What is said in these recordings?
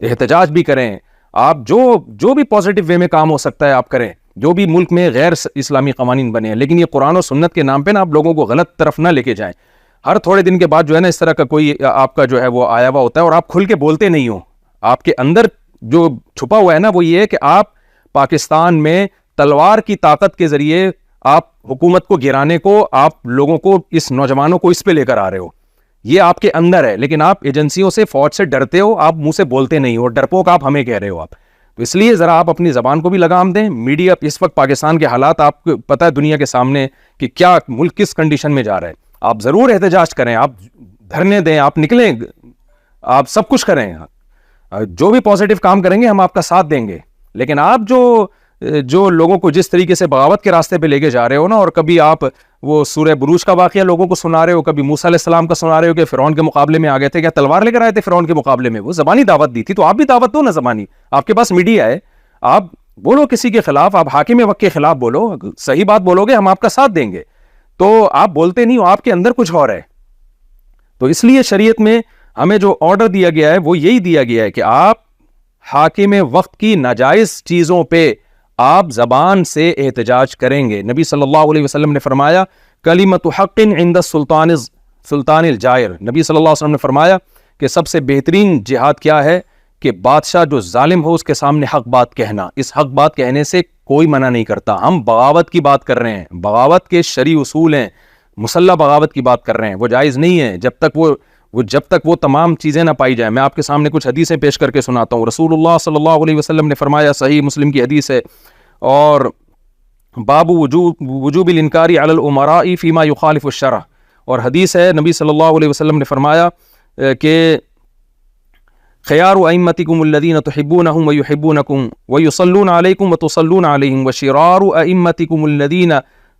احتجاج بھی کریں, آپ جو بھی پازیٹیو وے میں کام ہو سکتا ہے آپ کریں, جو بھی ملک میں غیر اسلامی قوانین بنے ہیں, لیکن یہ قرآن و سنت کے نام پہ نا آپ لوگوں کو غلط طرف نہ لے کے جائیں. ہر تھوڑے دن کے بعد جو ہے نا اس طرح کا کوئی آپ کا جو ہے وہ آیا ہوا ہوتا ہے اور آپ کھل کے بولتے نہیں ہو. آپ کے اندر جو چھپا ہوا ہے نا وہ یہ ہے کہ آپ پاکستان میں تلوار کی طاقت کے ذریعے آپ حکومت کو گرانے کو, آپ لوگوں کو, اس نوجوانوں کو اس پہ لے کر آ رہے ہو. یہ آپ کے اندر ہے, لیکن آپ ایجنسیوں سے, فوج سے ڈرتے ہو, آپ منہ سے بولتے نہیں ہو, ڈرپوک آپ ہمیں کہہ رہے ہو آپ. تو اس لیے ذرا آپ اپنی زبان کو بھی لگام دیں. میڈیا اس وقت پاکستان کے حالات آپ کو پتہ ہے دنیا کے سامنے کہ کیا ملک کس کنڈیشن میں جا رہا ہے. آپ ضرور احتجاج کریں, آپ دھرنے دیں, آپ نکلیں, آپ سب کچھ کریں, جو بھی پازیٹیو کام کریں گے ہم آپ کا ساتھ دیں گے. لیکن آپ جو لوگوں کو جس طریقے سے بغاوت کے راستے پہ لے کے جا رہے ہو نا, اور کبھی آپ وہ سورہ بروج کا واقعہ لوگوں کو سنا رہے ہو, کبھی موسیٰ علیہ السلام کا سنا رہے ہو کہ فرعون کے مقابلے میں آ گئے تھے, کیا تلوار لے کر آئے تھے فرعون کے مقابلے میں؟ وہ زبانی دعوت دی تھی, تو آپ بھی دعوت دو نا زبانی. آپ کے پاس میڈیا ہے, آپ بولو کسی کے خلاف, آپ حاکم وقت کے خلاف بولو, صحیح بات بولو گے ہم آپ کا ساتھ دیں گے. تو آپ بولتے نہیں ہو, آپ کے اندر کچھ اور ہے. تو اس لیے شریعت میں ہمیں جو آرڈر دیا گیا ہے وہ یہی دیا گیا ہے کہ آپ حاکم وقت کی ناجائز چیزوں پہ آپ زبان سے احتجاج کریں گے. نبی صلی اللہ علیہ وسلم نے فرمایا کلمۃ حق عند سلطان الجائر. نبی صلی اللہ علیہ وسلم نے فرمایا کہ سب سے بہترین جہاد کیا ہے کہ بادشاہ جو ظالم ہو اس کے سامنے حق بات کہنا. اس حق بات کہنے سے کوئی منع نہیں کرتا. ہم بغاوت کی بات کر رہے ہیں, بغاوت کے شرعی اصول ہیں, مسلح بغاوت کی بات کر رہے ہیں, وہ جائز نہیں ہے جب تک وہ تمام چیزیں نہ پائی جائیں. میں آپ کے سامنے کچھ حدیثیں پیش کر کے سناتا ہوں. رسول اللہ صلی اللہ علیہ وسلم نے فرمایا, صحیح مسلم کی حدیث ہے, اور باب وجوب الانکاری علی الامراء فیما یخالف الشرع, اور حدیث ہے نبی صلی اللہ علیہ وسلم نے فرمایا کہ خیار ائمتکم الذین تحبونہم ویحبونکم ویصلون علیکم وتصلون علیہم وشرار ائمتکم الذین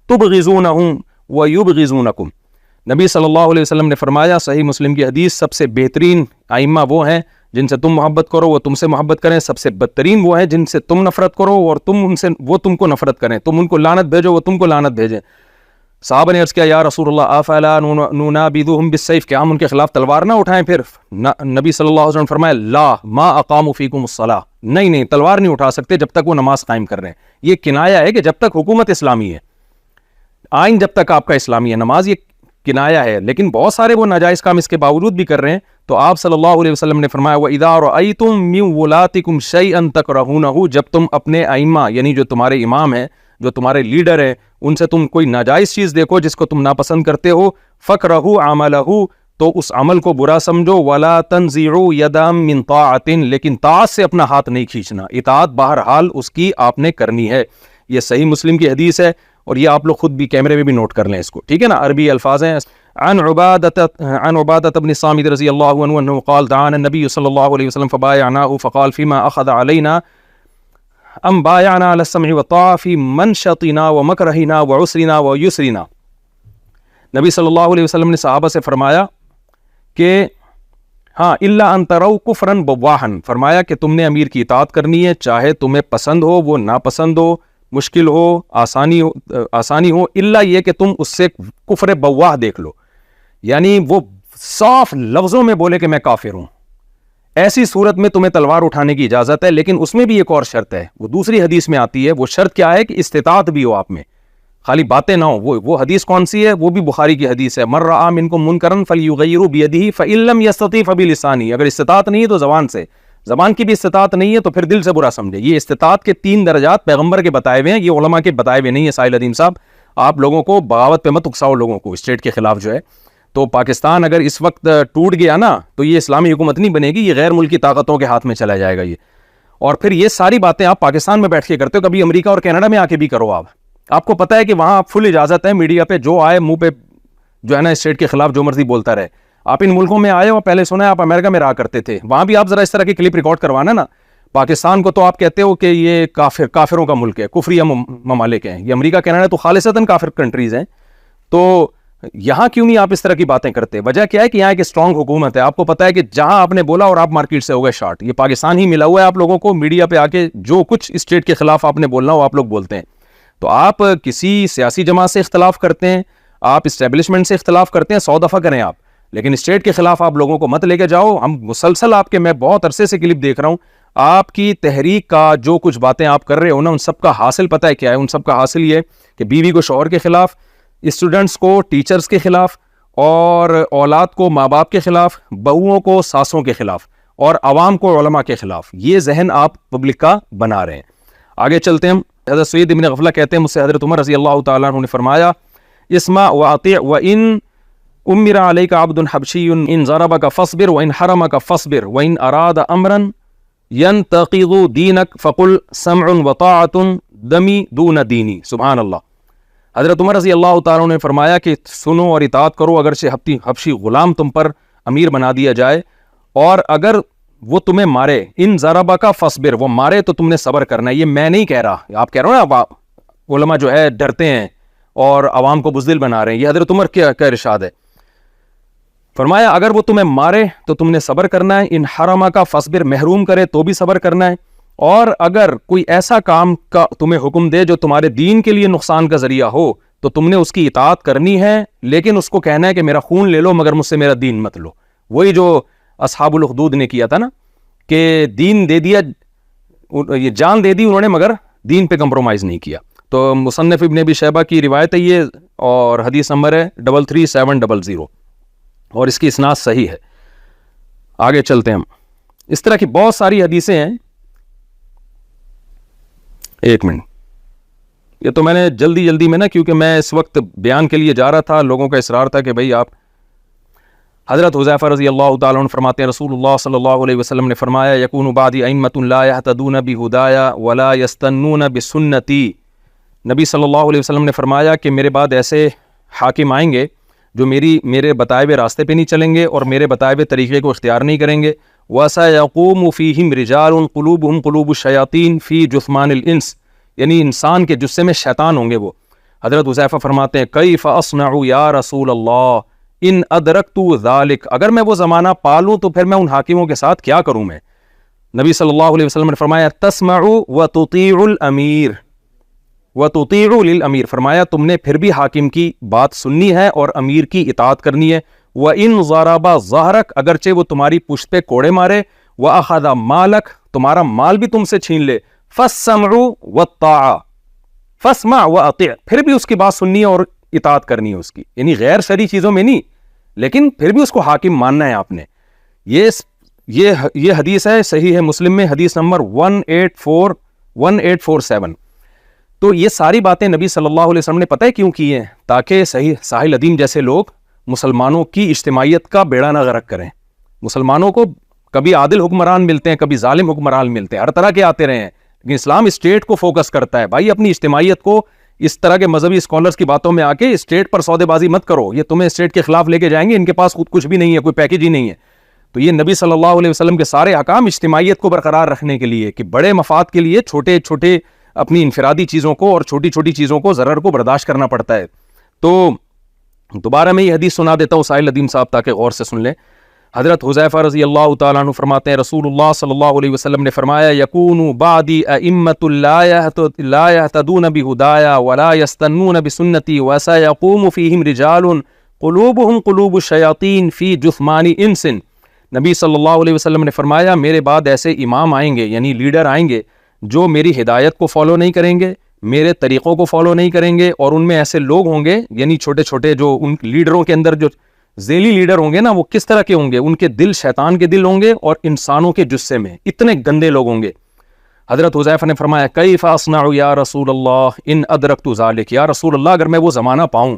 تبغضونہم ویبغضونکم. نبی صلی اللہ علیہ وسلم نے فرمایا, صحیح مسلم کی حدیث, سب سے بہترین ائمہ وہ ہیں جن سے تم محبت کرو وہ تم سے محبت کریں, سب سے بدترین وہ ہیں جن سے تم نفرت کرو اور وہ تم کو نفرت کریں, تم ان کو لعنت بھیجو وہ تم کو لعنت بھیجیں. صحابہ نے عرض کیا, یا رسول اللہ افلا ننابذهم بالسیف, کیا ہم ان کے خلاف تلوار نہ اٹھائیں پھر؟ نبی صلی اللہ علیہ وسلم نے فرمایا, لا ما اقاموا فیکم الصلاۃ, نہیں تلوار نہیں اٹھا سکتے جب تک وہ نماز قائم کر رہے ہیں. یہ کنایا ہے کہ جب تک حکومت اسلامی ہے, آئین جب تک آپ کا اسلامی ہے, نماز یہ کنایا ہے. لیکن بہت سارے وہ ناجائز کام اس کے باوجود بھی کر رہے ہیں. تو آپ صلی اللہ علیہ وسلم نے فرمایا, وَإِذَا رَأَيْتُم مِّن وُلَاتِكُمْ شَيْئًا تَكْرَهُونَهُ, جب تم اپنے ائمہ یعنی جو تمہارے امام ہیں, جو تمہارے لیڈر ہیں, ان سے تم کوئی ناجائز چیز دیکھو جس کو تم ناپسند کرتے ہو, فَكْرَهُوا عَمَلَهُ, تو اس عمل کو برا سمجھو, وَلَا تَنزِعُوا يَدًا مِّن طَاعَةٍ, لیکن طاعت سے اپنا ہاتھ نہیں کھینچنا, اطاعت بہرحال اس کی آپ نے کرنی ہے. یہ صحیح مسلم کی حدیث ہے, اور یہ آپ لوگ خود بھی کیمرے میں بھی نوٹ کر لیں اس کو, ٹھیک ہے نا, عربی الفاظ ہیں. عن عبادة بن الصامت رضی اللہ عنہ انه قال دعانا النبي صلی اللہ علیہ وسلم فبايعناه فقال فيما اخذ علينا ام بايعنا على السمع والطاعة في منشطنا ومكرهنا وعسرنا ويسرنا. نبی صلی اللہ علیہ وسلم نے صحابہ سے فرمایا کہ ہاں الا ان تروا كفرا بواحا, فرمایا کہ تم نے امیر کی اطاعت کرنی ہے چاہے تمہیں پسند ہو وہ ناپسند ہو, مشکل ہو آسانی ہو, الا یہ کہ تم اس سے کفر بواح دیکھ لو, یعنی وہ صاف لفظوں میں بولے کہ میں کافر ہوں. ایسی صورت میں تمہیں تلوار اٹھانے کی اجازت ہے, لیکن اس میں بھی ایک اور شرط ہے, وہ دوسری حدیث میں آتی ہے. وہ شرط کیا ہے کہ استطاعت بھی ہو آپ میں, خالی باتیں نہ ہو. وہ حدیث کون سی ہے؟ وہ بھی بخاری کی حدیث ہے, من رأى منکم منکرا فلیغیرہ بیدہ فإن لم یستطع فبلسانہ. اگر استطاعت نہیں ہے تو زبان سے, زبان کی بھی استطاعت نہیں ہے تو پھر دل سے برا سمجھے. یہ استطاعت کے 3 درجات پیغمبر کے بتائے ہوئے ہیں, یہ علماء کے بتائے ہوئے نہیں ہیں. ساحل عدیم صاحب, آپ لوگوں کو بغاوت پہ مت اکساؤ لوگوں کو اسٹیٹ کے خلاف جو ہے. تو پاکستان اگر اس وقت ٹوٹ گیا نا تو یہ اسلامی حکومت نہیں بنے گی, یہ غیر ملکی طاقتوں کے ہاتھ میں چلا جائے گا یہ. اور پھر یہ ساری باتیں آپ پاکستان میں بیٹھ کے کرتے ہو, کبھی امریکہ اور کینیڈا میں آ کے بھی کرو. آپ کو پتہ ہے کہ وہاں فل اجازت ہے میڈیا پہ, جو آئے منہ پہ جو ہے نا اسٹیٹ کے خلاف جو مرضی بولتا رہے. آپ ان ملکوں میں آئے ہو, پہلے سنا ہے آپ امریکہ میں رہا کرتے تھے, وہاں بھی آپ ذرا اس طرح کی کلپ ریکارڈ کروانا نا. پاکستان کو تو آپ کہتے ہو کہ یہ کافروں کا ملک ہے, کفریہ ممالک ہیں. یہ امریکہ کینیڈا تو خالصتاً کافر کنٹریز ہیں. تو یہاں کیوں نہیں آپ اس طرح کی باتیں کرتے؟ وجہ کیا ہے کہ یہاں ایک اسٹرانگ حکومت ہے. آپ کو پتہ ہے کہ جہاں آپ نے بولا اور آپ مارکیٹ سے ہو گئے شارٹ. یہ پاکستان ہی ملا ہوا ہے آپ لوگوں کو, میڈیا پہ آ کے جو کچھ اسٹیٹ کے خلاف آپ نے بولنا ہو آپ لوگ بولتے ہیں. تو آپ کسی سیاسی جماعت سے اختلاف کرتے ہیں, آپ اسٹیبلشمنٹ سے اختلاف کرتے ہیں, 100 دفعہ کریں آپ, لیکن اسٹیٹ کے خلاف آپ لوگوں کو مت لے کے جاؤ. ہم مسلسل آپ کے، میں بہت عرصے سے کلپ دیکھ رہا ہوں، آپ کی تحریک کا جو کچھ باتیں آپ کر رہے ہو نا، ان سب کا حاصل پتہ ہے کیا ہے؟ ان سب کا حاصل یہ کہ بیوی کو شوہر کے خلاف، اسٹوڈنٹس کو ٹیچرز کے خلاف، اور اولاد کو ماں باپ کے خلاف، بہوؤں کو ساسوں کے خلاف، اور عوام کو علماء کے خلاف. یہ ذہن آپ پبلک کا بنا رہے ہیں. آگے چلتے ہیں. حضرت سعید ابن غفلہ کہتے ہیں مجھ سے حضرت عمر رضی اللہ تعالیٰ عنہ نے فرمایا اسمع واطیع وان امر علیک عبد حبشی ان ضربک فاصبر وان حرمک فاصبر وان اراد امرا ينتقض دینک فقل سمع وطاعت دمی دون دینی. سبحان اللہ. حضرت عمر رضی اللہ تعالیٰ نے فرمایا کہ سنو اور اطاعت کرو اگرچہ حبشی غلام تم پر امیر بنا دیا جائے، اور اگر وہ تمہیں مارے، ان ضربہ کا فصبر، وہ مارے تو تم نے صبر کرنا ہے. یہ میں نہیں کہہ رہا، آپ کہہ رہے ہو نا علماء جو ہے ڈرتے ہیں اور عوام کو بزدل بنا رہے ہیں، یہ حضرت عمر کا ارشاد ہے. فرمایا اگر وہ تمہیں مارے تو تم نے صبر کرنا ہے، ان حرمہ کا فصبر، محروم کرے تو بھی صبر کرنا ہے، اور اگر کوئی ایسا کام کا تمہیں حکم دے جو تمہارے دین کے لیے نقصان کا ذریعہ ہو تو تم نے اس کی اطاعت کرنی ہے، لیکن اس کو کہنا ہے کہ میرا خون لے لو مگر مجھ سے میرا دین مت لو. وہی جو اصحاب الاخدود نے کیا تھا نا، کہ دین دے دیا، یہ جان دے دی انہوں نے مگر دین پہ کمپرومائز نہیں کیا. تو مصنف ابن ابی شیبہ کی روایت ہے یہ، اور حدیث نمبر ہے 33700، اور اس کی اسناد صحیح ہے. آگے چلتے ہیں ہم. اس طرح کی بہت ساری حدیثیں ہیں. ایک منٹ، یہ تو میں نے جلدی میں نا، کیونکہ میں اس وقت بیان کے لیے جا رہا تھا، لوگوں کا اصرار تھا کہ بھئی آپ. حضرت حذیفہ رضی اللہ تعالیٰ عنہ فرماتے ہیں رسول اللہ صلی اللہ علیہ وسلم نے فرمایا یکون بعدی ائمۃ لا یہتدون بہدایا ولا یستنون بسنتی. نبی صلی اللہ علیہ وسلم نے فرمایا کہ میرے بعد ایسے حاکم آئیں گے جو میرے بتائے ہوئے راستے پہ نہیں چلیں گے اور میرے بتائے ہوئے طریقے کو اختیار نہیں کریں گے. وَسَيَقُومُ فِيهِمْ رِجَالٌ قُلُوبُهُمْ قُلُوبُ الشَّيَاطِينِ فِي جُثْمَانِ الْإِنْسِ، یعنی انسان کے جثے میں شیطان ہوں گے وہ. حضرت حذیفہ فرماتے ہیں کیف اصنع یا رسول اللہ ان ادرکت ذالک، اگر میں وہ زمانہ پالوں تو پھر میں ان حاکموں کے ساتھ کیا کروں میں. نبی صلی اللہ علیہ وسلم نے فرمایا تسمع وتطیع الامیر وتطیع للامیر، فرمایا تم نے پھر بھی حاکم کی بات سننی ہے اور امیر کی اطاعت کرنی ہے. وَإِن ضَرَبَ ظَهْرَكَ، اگرچہ وہ تمہاری پشت پہ کوڑے مارے، وَأَخَذَ مَالَكَ، تمہارا مال بھی تم سے چھین لے، فَالسَّمْعُ وَالطَّاعَةُ، فَاسْمَعْ وَأَطِعْ، پھر بھی اس کی بات سننی ہے اور اطاعت کرنی ہے اس کی، یعنی غیر شرعی چیزوں میں نہیں، لیکن پھر بھی اس کو حاکم ماننا ہے آپ نے. یہ حدیث ہے صحیح ہے مسلم میں، حدیث نمبر 1847. تو یہ ساری باتیں نبی صلی اللہ علیہ وسلم نے پتہ ہے کیوں کی ہیں؟ تاکہ صحیح ساحل ادیم جیسے لوگ مسلمانوں کی اجتماعیت کا بیڑا نہ غرق کریں. مسلمانوں کو کبھی عادل حکمران ملتے ہیں، کبھی ظالم حکمران ملتے ہیں، ہر طرح کے آتے رہے ہیں، لیکن اسلام اسٹیٹ کو فوکس کرتا ہے. بھائی اپنی اجتماعیت کو اس طرح کے مذہبی اسکالرز کی باتوں میں آ کے اسٹیٹ پر سودے بازی مت کرو، یہ تمہیں اسٹیٹ کے خلاف لے کے جائیں گے، ان کے پاس خود کچھ بھی نہیں ہے، کوئی پیکیج ہی نہیں ہے. تو یہ نبی صلی اللہ علیہ وسلم کے سارے احکام اجتماعیت کو برقرار رکھنے کے لیے، کہ بڑے مفاد کے لیے چھوٹے چھوٹے اپنی انفرادی چیزوں کو اور چھوٹی چھوٹی چیزوں کو ضرر کو برداشت کرنا پڑتا ہے. تو دوبارہ میں یہ حدیث سنا دیتا ہوں ساحل ادیم صاحب تاکہ غور سے سن لیں. حضرت حذیفہ رضی اللہ تعالیٰ عنہ فرماتے ہیں رسول اللہ صلی اللہ علیہ وسلم نے فرمایا یکون بعدی ائمۃ لا یہتدون بہدایا ولا یستنون بسنتی وسیقوم فیہم رجال قلوبہم قلوب الشیاطین فی جثمان انس. نبی صلی اللہ علیہ وسلم نے فرمایا میرے بعد ایسے امام آئیں گے، یعنی لیڈر آئیں گے، جو میری ہدایت کو فالو نہیں کریں گے، میرے طریقوں کو فالو نہیں کریں گے، اور ان میں ایسے لوگ ہوں گے، یعنی چھوٹے چھوٹے جو ان لیڈروں کے اندر جو ذیلی لیڈر ہوں گے نا، وہ کس طرح کے ہوں گے؟ ان کے دل شیطان کے دل ہوں گے اور انسانوں کے جثے میں، اتنے گندے لوگ ہوں گے. حضرت حذیفہ نے فرمایا کیف اصنع یا رسول اللہ ان ادرکت ذالک، یا رسول اللہ اگر میں وہ زمانہ پاؤں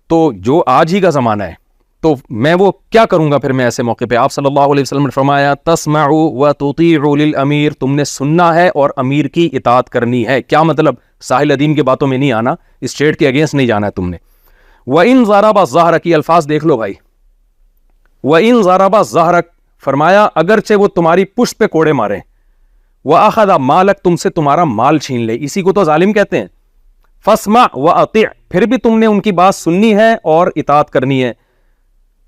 تو جو آج ہی کا زمانہ ہے تو میں وہ کیا کروں گا پھر میں ایسے موقع پہ؟ آپ صلی اللہ علیہ وسلم نے فرمایا تسمع وتطیع للامیر، تم نے سننا ہے اور امیر کی اطاعت کرنی ہے. کیا مطلب؟ ساحل ادیم کی باتوں میں نہیں آنا، اسٹیٹ کے اگینسٹ نہیں جانا ہے تم نے. وَإِن ضَرَبَ ظَهْرَكَ، کی الفاظ دیکھ لو بھائی. وَإِن ضَرَبَ ظَهْرَكَ، فرمایا اگرچہ وہ تمہاری پشت پہ کوڑے مارے، وَأَخَذَ مَالَكَ، تم سے تمہارا مال چھین لے، اسی کو تو ظالم کہتے ہیں. فَاسْمَعْ وَأَطِعْ، پھر بھی تم نے ان کی بات سننی ہے اور اطاعت کرنی ہے.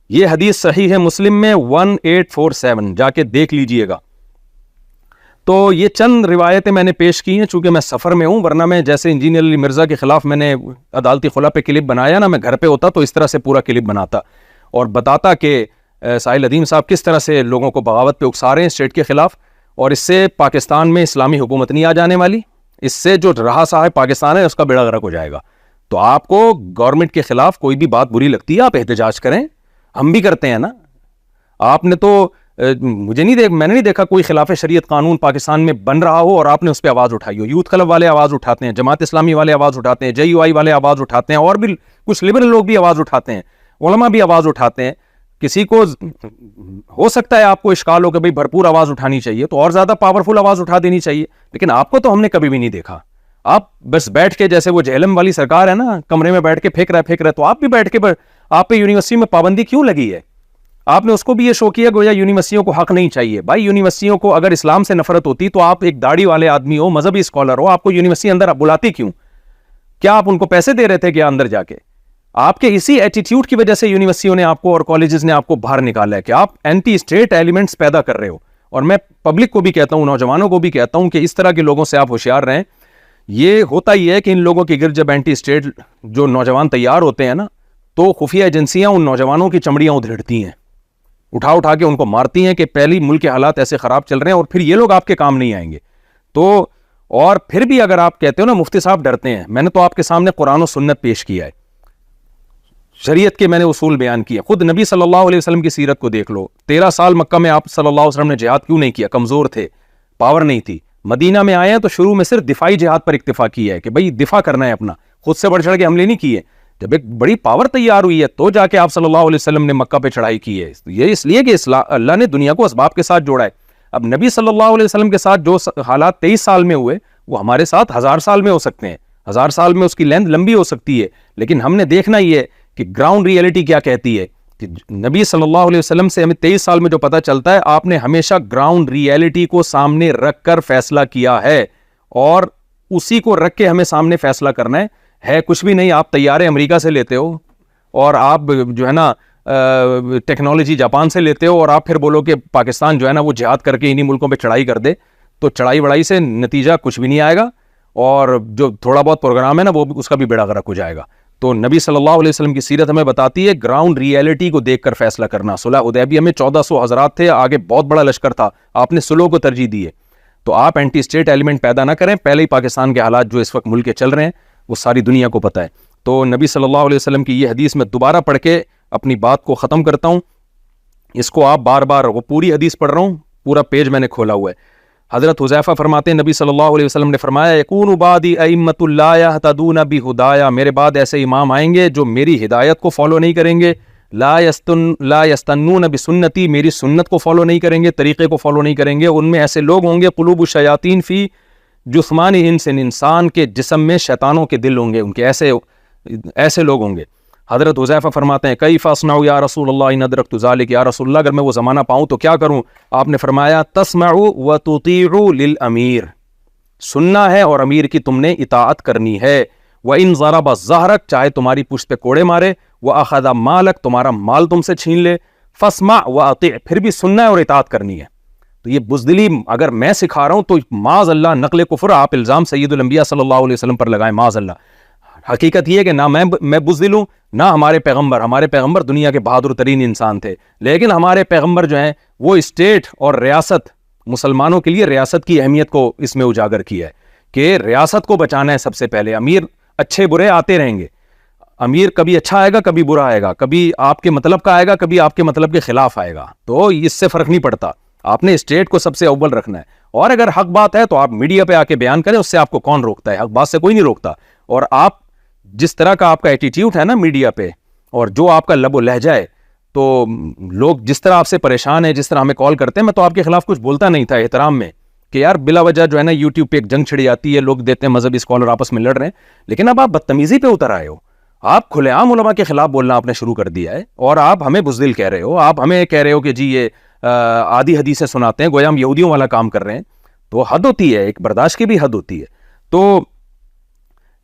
یہ حدیث صحیح ہے مسلم میں 1847، جا کے دیکھ لیجئے گا. تو یہ چند روایتیں میں نے پیش کی ہیں، چونکہ میں سفر میں ہوں، ورنہ میں جیسے انجینئر علی مرزا کے خلاف میں نے عدالتی خلا پہ کلپ بنایا نا، میں گھر پہ ہوتا تو اس طرح سے پورا کلپ بناتا. اور بتاتا کہ ساحل ندیم صاحب کس طرح سے لوگوں کو بغاوت پہ اکسا رہے ہیں اسٹیٹ کے خلاف, اور اس سے پاکستان میں اسلامی حکومت نہیں آ جانے والی, اس سے جو رہا صاحب پاکستان ہے اس کا بیڑا غرق ہو جائے گا. تو آپ کو گورنمنٹ کے خلاف کوئی بھی بات بری لگتی ہے آپ احتجاج کریں, ہم بھی کرتے ہیں نا. آپ نے تو میں نے نہیں دیکھا کوئی خلاف شریعت قانون پاکستان میں بن رہا ہو اور آپ نے اس پہ آواز اٹھائی ہو. یوتھ کلب والے آواز اٹھاتے ہیں, جماعت اسلامی والے آواز اٹھاتے ہیں, JUI والے آواز اٹھاتے ہیں, اور بھی کچھ لبرل لوگ بھی آواز اٹھاتے ہیں, علماء بھی آواز اٹھاتے ہیں. کسی کو ہو سکتا ہے آپ کو اشکال ہو کہ بھئی بھرپور آواز اٹھانی چاہیے تو اور زیادہ پاورفل آواز اٹھا دینی چاہیے, لیکن آپ کو تو ہم نے کبھی بھی نہیں دیکھا. آپ بس بیٹھ کے, جیسے وہ جہلم والی سرکار ہے نا, کمرے میں بیٹھ کے پھینک رہا ہے, تو آپ بھی بیٹھ کے آپ پہ یونیورسٹی میں پابندی کیوں لگی ہے؟ آپ نے اس کو بھی یہ شو کیا گویا یونیورسٹیوں کو حق نہیں چاہیے. بھائی یونیورسٹیوں کو اگر اسلام سے نفرت ہوتی تو آپ ایک داڑھی والے آدمی ہو, مذہبی اسکالر ہو, آپ کو یونیورسٹی اندر بلاتی کیوں؟ کیا آپ ان کو پیسے دے رہے تھے کیا اندر جا کے؟ آپ کے اسی ایٹیٹیوڈ کی وجہ سے یونیورسٹیوں نے آپ کو اور کالجز نے آپ کو باہر نکالا ہے کہ آپ اینٹی اسٹیٹ ایلیمنٹس پیدا کر رہے ہو. اور میں پبلک کو بھی کہتا ہوں, نوجوانوں کو بھی کہتا ہوں کہ اس طرح کے لوگوں سے آپ ہوشیار رہیں. یہ ہوتا ہی ہے کہ ان لوگوں کے گرد جب اینٹی اسٹیٹ جو نوجوان تیار ہوتے ہیں نا, تو خفیہ ایجنسیاں ان نوجوانوں کی چمڑیاں ادھیڑتی ہیں, اٹھا کے ان کو مارتی ہیں کہ پہلی ملک کے حالات ایسے خراب چل رہے ہیں اور پھر یہ لوگ آپ کے کام نہیں آئیں گے. تو اور پھر بھی اگر آپ کہتے ہو نا مفتی صاحب ڈرتے ہیں, میں نے تو آپ کے سامنے قرآن و سنت پیش کیا ہے, شریعت کے میں نے اصول بیان کیے. خود نبی صلی اللہ علیہ وسلم کی سیرت کو دیکھ لو. 13 سال مکہ میں آپ صلی اللہ علیہ وسلم نے جہاد کیوں نہیں کیا؟ کمزور تھے, پاور نہیں تھی. مدینہ میں آئے ہیں تو شروع میں صرف دفاعی جہاد پر اکتفا کیا ہے کہ بھئی دفاع کرنا ہے اپنا, خود سے بڑھ چڑھ کے حملے نہیں کیے. جب ایک بڑی پاور تیار ہوئی ہے تو جا کے آپ صلی اللہ علیہ وسلم نے مکہ پہ چڑھائی کی ہے. یہ اس لیے کہ اللہ نے دنیا کو اسباب کے ساتھ جوڑا ہے. اب نبی صلی اللہ علیہ وسلم کے ساتھ جو حالات 23 سال میں ہوئے وہ ہمارے ساتھ 1000 سال میں ہو سکتے ہیں. 1000 سال میں اس کی لینتھ لمبی ہو سکتی ہے, لیکن ہم نے دیکھنا یہ ہے کہ گراؤنڈ ریئلٹی کیا کہتی ہے. کہ نبی صلی اللہ علیہ وسلم سے ہمیں 23 سال میں جو پتہ چلتا ہے, آپ نے ہمیشہ گراؤنڈ ریئلٹی کو سامنے رکھ کر فیصلہ کیا ہے, اور اسی کو رکھ کے ہمیں سامنے فیصلہ کرنا ہے کچھ بھی نہیں. آپ طیارے امریکہ سے لیتے ہو اور آپ جو ہے نا ٹیکنالوجی جاپان سے لیتے ہو, اور آپ پھر بولو کہ پاکستان جو ہے نا وہ جہاد کر کے انہی ملکوں پہ چڑھائی کر دے, تو چڑھائی وڑائی سے نتیجہ کچھ بھی نہیں آئے گا, اور جو تھوڑا بہت پروگرام ہے نا وہ اس کا بھی بیڑا غرق ہو جائے گا. تو نبی صلی اللہ علیہ وسلم کی سیرت ہمیں بتاتی ہے گراؤنڈ ریئلٹی کو دیکھ کر فیصلہ کرنا. صلح حدیبیہ میں 1400 حضرات تھے, آگے بہت بڑا لشکر تھا, آپ نے صلح کو ترجیح دی ہے. تو آپ اینٹی اسٹیٹ ایلیمنٹ پیدا نہ کریں. پہلے ہی پاکستان کے حالات جو اس وقت ملک کے چل رہے ہیں وہ ساری دنیا کو پتہ ہے. تو نبی صلی اللہ علیہ وسلم کی یہ حدیث میں دوبارہ پڑھ کے اپنی بات کو ختم کرتا ہوں. اس کو آپ بار بار, وہ پوری حدیث پڑھ رہا ہوں, پورا پیج میں نے کھولا ہوا ہے. حضرت حذیفہ فرماتے ہیں نبی صلی اللہ علیہ وسلم نے فرمایا, یکون بعدی ائمۃ لا یہتدون بہدایا, میرے بعد ایسے امام آئیں گے جو میری ہدایت کو فالو نہیں کریں گے. لا یستنون بسنتی, میری سنت کو فالو نہیں کریں گے, طریقے کو فالو نہیں کریں گے. ان میں ایسے لوگ ہوں گے قلوب الشیاطین فی جثمان انس, انسان کے جسم میں شیطانوں کے دل ہوں گے, ان کے ایسے لوگ ہوں گے. حضرت حذیفہ فرماتے ہیں کیف اصنع یا رسول اللہ ان ادرکت ذلک, یا رسول اللہ اگر میں وہ زمانہ پاؤں تو کیا کروں؟ آپ نے فرمایا تسمع و تطیع للامیر, سننا ہے اور امیر کی تم نے اطاعت کرنی ہے. وان ضرب ظہرک, چاہے تمہاری پشت پہ کوڑے مارے, واخذ مالک, تمہارا مال تم سے چھین لے, فاسمع واطیع, پھر بھی سننا ہے اور اطاعت کرنی ہے. تو یہ بزدلی اگر میں سکھا رہا ہوں تو معاذ اللہ نقل کفر آپ الزام سید الانبیاء صلی اللہ علیہ وسلم پر لگائیں, معاذ اللہ. حقیقت یہ ہے کہ نہ میں بزدل ہوں نہ ہمارے پیغمبر دنیا کے بہادر ترین انسان تھے, لیکن ہمارے پیغمبر جو ہیں وہ اسٹیٹ اور ریاست, مسلمانوں کے لیے ریاست کی اہمیت کو اس میں اجاگر کیا ہے کہ ریاست کو بچانا ہے سب سے پہلے. امیر اچھے برے آتے رہیں گے, امیر کبھی اچھا آئے گا کبھی برا آئے گا, کبھی آپ کے مطلب کا آئے گا کبھی آپ کے مطلب کے خلاف آئے گا, تو اس سے فرق نہیں پڑتا. آپ نے اسٹیٹ کو سب سے اول رکھنا ہے, اور اگر حق بات ہے تو آپ میڈیا پہ آ کے بیان کریں, اس سے آپ کو کون روکتا ہے؟ حق بات سے کوئی نہیں روکتا. اور آپ جس طرح کا آپ کا ایٹیٹیوڈ ہے نا میڈیا پہ, اور جو آپ کا لب و لہجہ ہے, تو لوگ جس طرح آپ سے پریشان ہیں, جس طرح ہمیں کال کرتے ہیں, میں تو آپ کے خلاف کچھ بولتا نہیں تھا احترام میں کہ یار بلا وجہ جو ہے نا یوٹیوب پہ ایک جنگ چھڑی جاتی ہے, لوگ دیتے ہیں مذہبی اسکالر آپس میں لڑ رہے ہیں, لیکن اب آپ بدتمیزی پہ اتر آئے ہو. آپ کھلے عام علماء کے خلاف بولنا آپ نے شروع کر دیا ہے, اور آپ ہمیں بزدل کہہ رہے ہو, آپ ہمیں کہہ رہے ہو کہ جی یہ آدھی حدیثیں سناتے ہیں, گویا ہم یہودیوں والا کام کر رہے ہیں. تو حد ہوتی ہے, ایک برداشت کی بھی حد ہوتی ہے. تو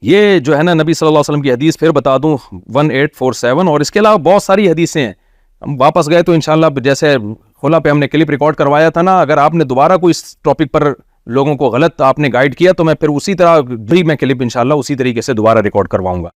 یہ جو ہے نا نبی صلی اللہ علیہ وسلم کی حدیث پھر بتا دوں 1847, اور اس کے علاوہ بہت ساری حدیثیں ہیں. ہم واپس گئے تو انشاءاللہ جیسے خلا پہ ہم نے کلپ ریکارڈ کروایا تھا نا, اگر آپ نے دوبارہ کوئی اس ٹاپک پر لوگوں کو غلط آپ نے گائیڈ کیا تو میں پھر اسی طرح میں کلپ انشاءاللہ اسی طریقے سے دوبارہ ریکارڈ کرواؤں گا.